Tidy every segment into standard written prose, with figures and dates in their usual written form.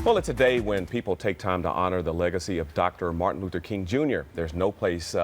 Well, it's a day when people take time to honor the legacy of Dr. Martin Luther King Jr. There's no place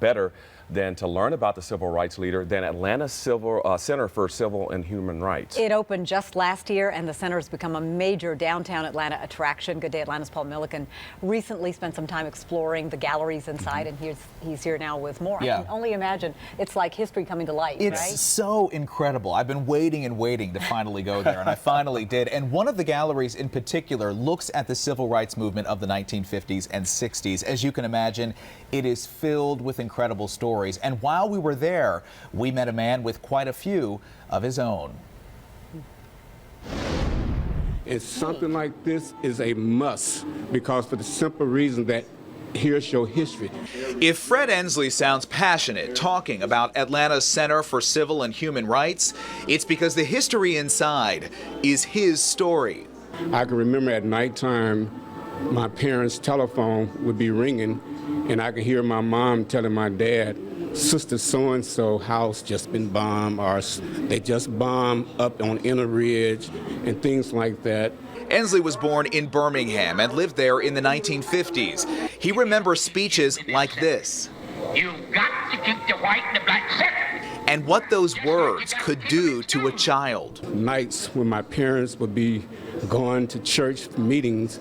better than to learn about the civil rights leader than Atlanta's Center for Civil and Human Rights. It opened just last year, and the center has become a major downtown Atlanta attraction. Good Day Atlanta's Paul Milliken recently spent some time exploring the galleries inside, and he's here now with more. Yeah. I can only imagine it's like history coming to life, It's right? so incredible. I've been waiting and waiting to finally go there, and I finally did. And one of the galleries in particular looks at the civil rights movement of the 1950s and 60s. As you can imagine, it is filled with incredible stories. And while we were there, we met a man with quite a few of his own. And something like this is a must, because for the simple reason that here's your history. If Fred Ensley sounds passionate talking about Atlanta's Center for Civil and Human Rights, it's because the history inside is his story. I can remember at nighttime, my parents' telephone would be ringing, and I could hear my mom telling my dad, Sister so-and-so house just been bombed, or they just bombed up on Inner Ridge, and things like that. Ensley was born in Birmingham and lived there in the 1950s. He remembers speeches like this. You've got to keep the white and the black separate. And what those words could do to a child. Nights when my parents would be going to church meetings,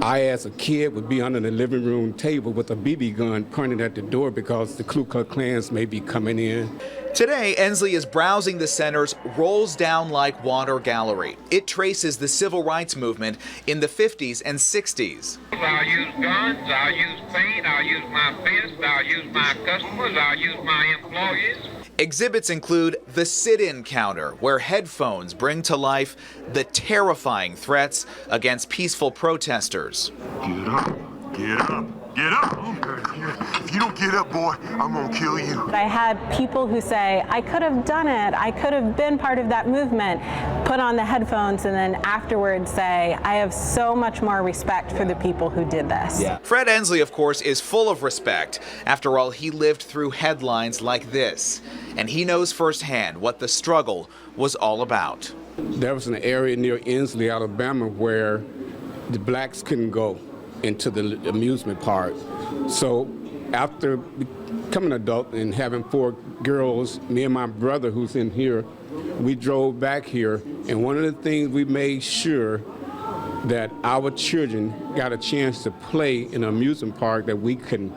I, as a kid, would be under the living room table with a BB gun pointed at the door because the Ku Klux Klans may be coming in. Today, Ensley is browsing the center's Rolls Down Like Water gallery. It traces the civil rights movement in the 50s and 60s. I'll use guns, I'll use paint, I'll use my fist, I'll use my customers, I'll use my employees. Exhibits include the sit-in counter, where headphones bring to life the terrifying threats against peaceful protesters. Get up, get up, get up. If you don't get up, boy, I'm gonna kill you. I had people who say, I could have done it, I could have been part of that movement, put on the headphones, and then afterwards say, I have so much more respect for the people who did this. Yeah. Fred Ensley, of course, is full of respect. After all, he lived through headlines like this, and he knows firsthand what the struggle was all about. There was an area near Inslee, Alabama, where the blacks couldn't go into the amusement park. So after becoming an adult and having 4 girls, me and my brother who's in here, we drove back here, and one of the things we made sure that our children got a chance to play in an amusement park that we couldn't.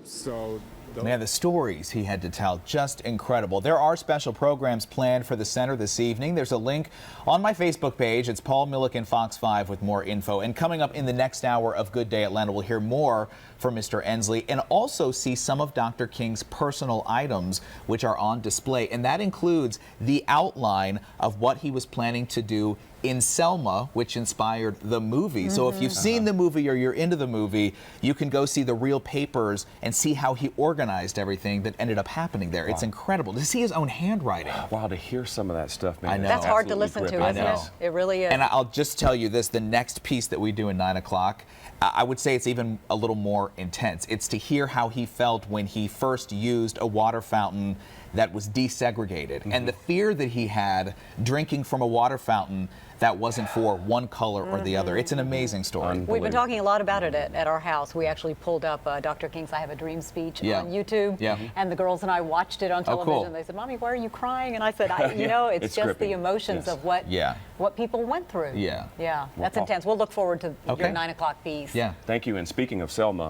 So man, the stories he had to tell, just incredible. There are special programs planned for the center this evening. There's a link on my Facebook page. It's Paul Milliken, Fox 5, with more info. And coming up in the next hour of Good Day Atlanta, we'll hear more from Mr. Ensley and also see some of Dr. King's personal items which are on display. And that includes the outline of what he was planning to do in Selma, which inspired the movie. So if you've seen the movie or you're into the movie, you can go see the real papers and see how he organized everything that ended up happening there. Wow. It's incredible to see his own handwriting. Wow, to hear some of that stuff, man. I know. That's hard to listen to, isn't it? It really is. And I'll just tell you this, the next piece that we do at 9 o'clock, I would say it's even a little more intense. It's to hear how he felt when he first used a water fountain that was desegregated, and the fear that he had drinking from a water fountain that wasn't for one color or the other. It's an amazing story. We've been talking a lot about it at our house. We actually pulled up Dr. King's I Have a Dream speech on YouTube, and the girls and I watched it on television. Cool. They said, Mommy, why are you crying? And I said, you know, it's just gripping. the emotions of what people went through. Yeah. Yeah, that's intense. We'll look forward to your 9 o'clock piece. Yeah. Thank you. And speaking of Selma,